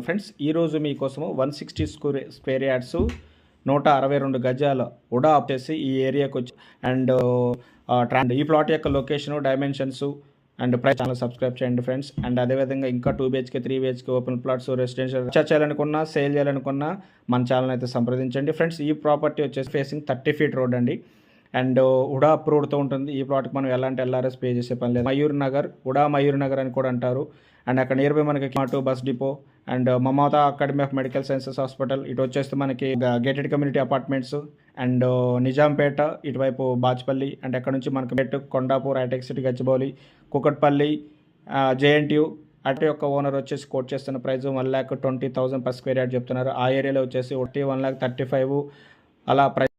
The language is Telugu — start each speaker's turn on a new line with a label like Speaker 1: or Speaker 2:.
Speaker 1: ఫ్రెండ్స్ ఈరోజు మీకోసము 160 స్క్వేర్ యార్డ్స్ 162 గజాల ఉడా వచ్చేసి ఈ ఏరియాకి వచ్చి అండ్ ఈ ప్లాట్ యొక్క location dimensions and price channel subscribe చేయండి ఫ్రెండ్స్. అండ్ అదేవిధంగా ఇంకా 2 BHK 3 BHK open plots residential చేయాలనుకున్నా సేల్ చేయాలనుకున్నా మన ఛానల్ అయితే సంప్రదించండి ఫ్రెండ్స్. ఈ ప్రాపర్టీ వచ్చేసి ఫేసింగ్ 30 feet రోడ్ అండి అండ్ ఉడా అప్రూవ్డ్తో ఉంటుంది. ఈ ప్లాట్కి మనం ఎలాంటి LRS పే చేసే పని లేదు. మయూర్ నగర్, ఉడా మయూర్ నగర్ అని కూడా అంటారు. అండ్ అక్కడ నియర్ బై మనకి మాటు bus depot and Mamata academy of medical sciences hospital, ఇటు వచ్చేస్తే మనకి gated community apartments and Nizampet, ఇటువైపు బాచ్పల్లి అండ్ అక్కడ నుంచి మనకి మెట్టు Kondapur, hitech city, Gachibowli, Kukatpally, JNTU. అటు యొక్క ఓనర్ వచ్చేసి కోట్ చేస్తున్న ప్రైస్ 1,20,000 per square yard చెప్తున్నారు. ఆ ఏరియాలో వచ్చేసి 1,35,000 అలా ప్రైస్